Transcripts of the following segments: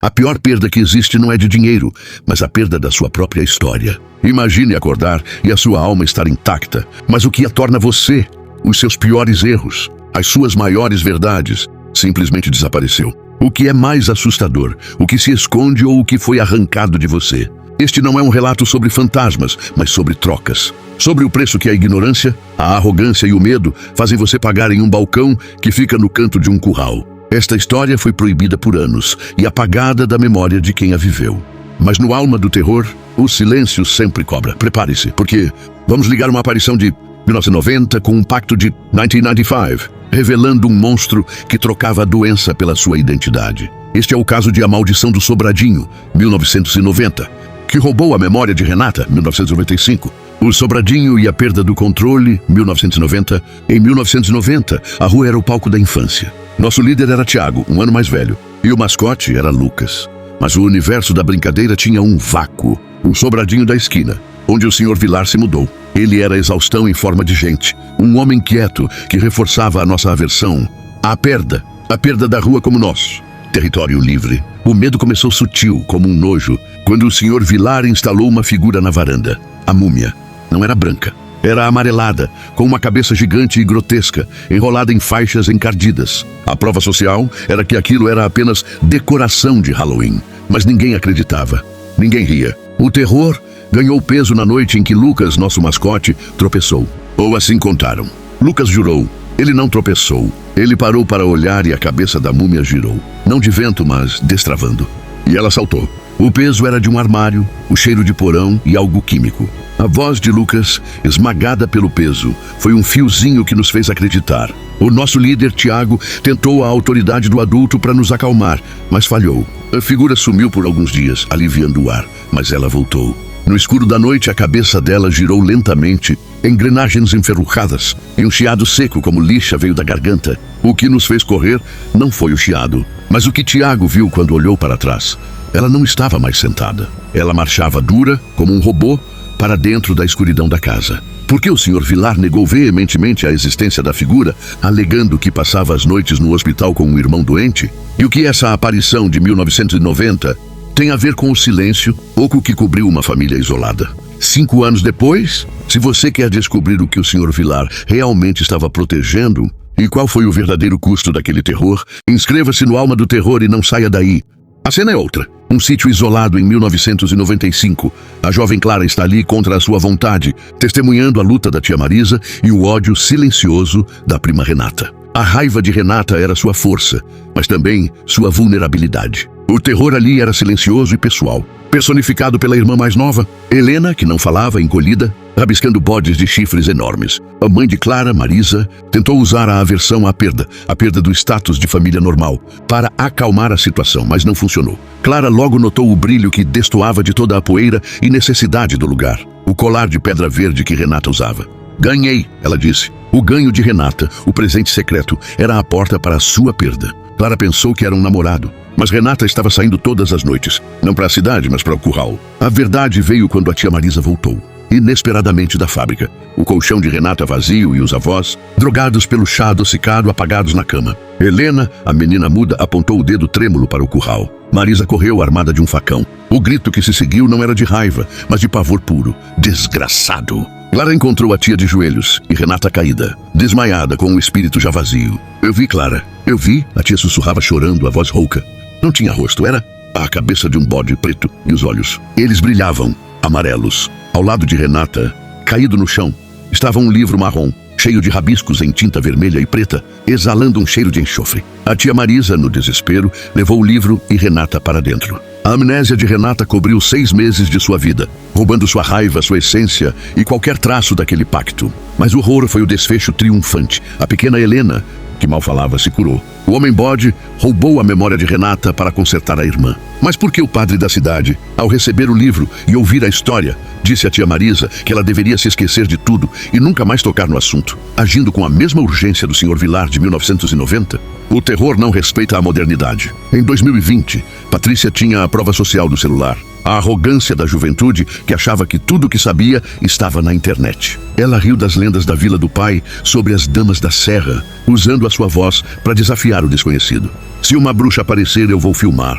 A pior perda que existe não é de dinheiro, mas a perda da sua própria história. Imagine acordar e a sua alma estar intacta, mas o que a torna você, os seus piores erros, as suas maiores verdades, simplesmente desapareceu. O que é mais assustador, o que se esconde ou o que foi arrancado de você. Este não é um relato sobre fantasmas, mas sobre trocas. Sobre o preço que a ignorância, a arrogância e o medo fazem você pagar em um balcão que fica no canto de um curral. Esta história foi proibida por anos e apagada da memória de quem a viveu. Mas no Alma do Terror, o silêncio sempre cobra. Prepare-se, porque vamos ligar uma aparição de 1990 com um pacto de 1995, revelando um monstro que trocava a doença pela sua identidade. Este é o caso de A Maldição do Sobradinho, 1990, que roubou a memória de Renata, 1995. O Sobradinho e a Perda do Controle, 1990. Em 1990, a rua era o palco da infância. Nosso líder era Tiago, um ano mais velho, e o mascote era Lucas. Mas o universo da brincadeira tinha um vácuo, um sobradinho da esquina, onde o Sr. Vilar se mudou. Ele era exaustão em forma de gente, um homem quieto que reforçava a nossa aversão à perda, a perda da rua como nós. Território livre. O medo começou sutil, como um nojo, quando o Sr. Vilar instalou uma figura na varanda. A múmia. Não era branca. Era amarelada, com uma cabeça gigante e grotesca, enrolada em faixas encardidas. A prova social era que aquilo era apenas decoração de Halloween. Mas ninguém acreditava. Ninguém ria. O terror ganhou peso na noite em que Lucas, nosso mascote, tropeçou. Ou assim contaram. Lucas jurou. Ele não tropeçou. Ele parou para olhar e a cabeça da múmia girou. Não de vento, mas destravando. E ela saltou. O peso era de um armário, o cheiro de porão e algo químico. A voz de Lucas, esmagada pelo peso, foi um fiozinho que nos fez acreditar. O nosso líder, Tiago, tentou a autoridade do adulto para nos acalmar, mas falhou. A figura sumiu por alguns dias, aliviando o ar, mas ela voltou. No escuro da noite, a cabeça dela girou lentamente, engrenagens enferrujadas, e um chiado seco como lixa veio da garganta. O que nos fez correr não foi o chiado, mas o que Tiago viu quando olhou para trás. Ela não estava mais sentada. Ela marchava dura, como um robô, para dentro da escuridão da casa. Por que o Sr. Vilar negou veementemente a existência da figura, alegando que passava as noites no hospital com um irmão doente? E o que essa aparição de 1990 tem a ver com o silêncio oco que cobriu uma família isolada? 5 anos depois, se você quer descobrir o que o Sr. Vilar realmente estava protegendo e qual foi o verdadeiro custo daquele terror, inscreva-se no Alma do Terror e não saia daí. A cena é outra. Um sítio isolado em 1995. A jovem Clara está ali contra a sua vontade, testemunhando a luta da tia Marisa e o ódio silencioso da prima Renata. A raiva de Renata era sua força, mas também sua vulnerabilidade. O terror ali era silencioso e pessoal, personificado pela irmã mais nova, Helena, que não falava, encolhida, rabiscando bodes de chifres enormes. A mãe de Clara, Marisa, tentou usar a aversão à perda, a perda do status de família normal, para acalmar a situação, mas não funcionou. Clara logo notou o brilho que destoava de toda a poeira e necessidade do lugar. O colar de pedra verde que Renata usava. Ganhei, ela disse. O ganho de Renata, o presente secreto, era a porta para a sua perda. Clara pensou que era um namorado, mas Renata estava saindo todas as noites. Não para a cidade, mas para o curral. A verdade veio quando a tia Marisa voltou. Inesperadamente da fábrica. O colchão de Renata vazio e os avós, drogados pelo chá adocicado, apagados na cama. Helena, a menina muda, apontou o dedo trêmulo para o curral. Marisa correu armada de um facão. O grito que se seguiu não era de raiva, mas de pavor puro. Desgraçado! Clara encontrou a tia de joelhos e Renata caída, desmaiada com o espírito já vazio. Eu vi, Clara. Eu vi, a tia sussurrava chorando, a voz rouca. Não tinha rosto, era a cabeça de um bode preto e os olhos. Eles brilhavam, amarelos. Ao lado de Renata, caído no chão, estava um livro marrom, cheio de rabiscos em tinta vermelha e preta, exalando um cheiro de enxofre. A tia Marisa, no desespero, levou o livro e Renata para dentro. A amnésia de Renata cobriu 6 meses de sua vida, roubando sua raiva, sua essência e qualquer traço daquele pacto. Mas o horror foi o desfecho triunfante. A pequena Helena, que mal falava, se curou. O homem-bode roubou a memória de Renata para consertar a irmã. Mas por que o padre da cidade, ao receber o livro e ouvir a história, disse à tia Marisa que ela deveria se esquecer de tudo e nunca mais tocar no assunto, agindo com a mesma urgência do Sr. Vilar de 1990? O terror não respeita a modernidade. Em 2020, Patrícia tinha a prova social do celular. A arrogância da juventude que achava que tudo o que sabia estava na internet. Ela riu das lendas da Vila do Pai sobre as damas da serra, usando a sua voz para desafiar o desconhecido. Se uma bruxa aparecer, eu vou filmar.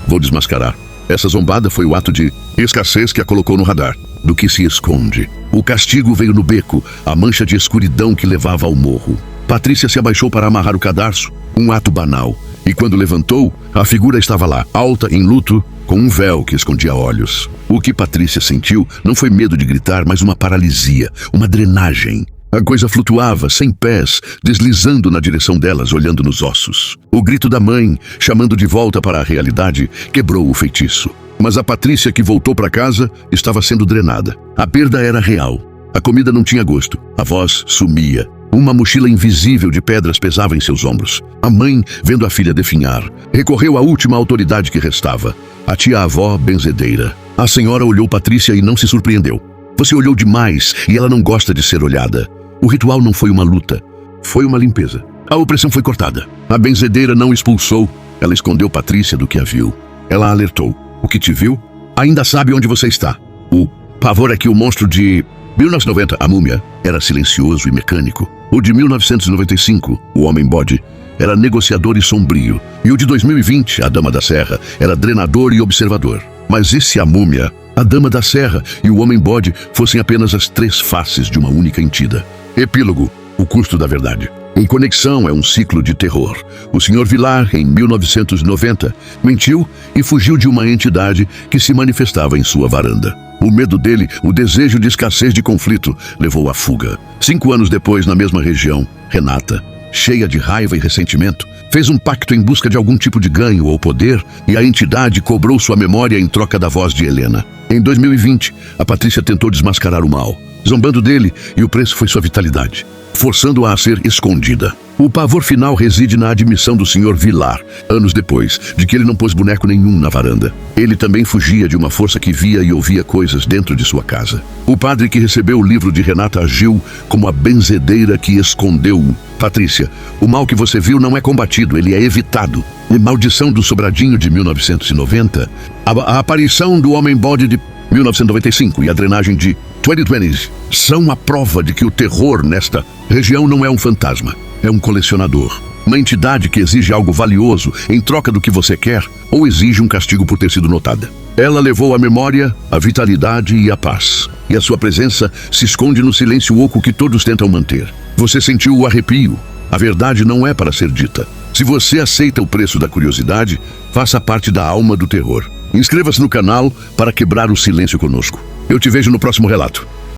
Vou desmascarar. Essa zombada foi o ato de escassez que a colocou no radar. Do que se esconde. O castigo veio no beco, a mancha de escuridão que levava ao morro. Patrícia se abaixou para amarrar o cadarço, um ato banal. E quando levantou, a figura estava lá, alta, em luto, com um véu que escondia olhos. O que Patrícia sentiu não foi medo de gritar, mas uma paralisia, uma drenagem. A coisa flutuava, sem pés, deslizando na direção delas, olhando nos ossos. O grito da mãe, chamando de volta para a realidade, quebrou o feitiço. Mas a Patrícia que voltou para casa estava sendo drenada. A perda era real. A comida não tinha gosto. A voz sumia. Uma mochila invisível de pedras pesava em seus ombros. A mãe, vendo a filha definhar, recorreu à última autoridade que restava, a tia-avó benzedeira. A senhora olhou Patrícia e não se surpreendeu. Você olhou demais e ela não gosta de ser olhada. O ritual não foi uma luta, foi uma limpeza. A opressão foi cortada. A benzedeira não expulsou. Ela escondeu Patrícia do que a viu. Ela alertou. O que te viu? Ainda sabe onde você está. O pavor é que o monstro de 1990, a múmia, era silencioso e mecânico. O de 1995, o homem-bode, era negociador e sombrio. E o de 2020, a Dama da Serra, era drenador e observador. Mas e se a múmia, a Dama da Serra e o homem-bode fossem apenas as três faces de uma única entidade? Epílogo, o custo da verdade. Em Conexão é um ciclo de terror. O Sr. Villar, em 1990, mentiu e fugiu de uma entidade que se manifestava em sua varanda. O medo dele, o desejo de escassez de conflito, levou à fuga. 5 anos depois, na mesma região, Renata, cheia de raiva e ressentimento, fez um pacto em busca de algum tipo de ganho ou poder e a entidade cobrou sua memória em troca da voz de Helena. Em 2020, a Patrícia tentou desmascarar o mal, zombando dele, e o preço foi sua vitalidade, forçando-a a ser escondida. O pavor final reside na admissão do Sr. Villar, anos depois, de que ele não pôs boneco nenhum na varanda. Ele também fugia de uma força que via e ouvia coisas dentro de sua casa. O padre que recebeu o livro de Renata agiu como a benzedeira que escondeu. Patrícia, o mal que você viu não é combatido, ele é evitado. E Maldição do Sobradinho de 1990, a aparição do homem-bode de 1995 e a drenagem de 2020 são a prova de que o terror nesta região não é um fantasma, é um colecionador. Uma entidade que exige algo valioso em troca do que você quer ou exige um castigo por ter sido notada. Ela levou a memória, a vitalidade e a paz. E a sua presença se esconde no silêncio oco que todos tentam manter. Você sentiu o arrepio. A verdade não é para ser dita. Se você aceita o preço da curiosidade, faça parte da alma do terror. Inscreva-se no canal para quebrar o silêncio conosco. Eu te vejo no próximo relato.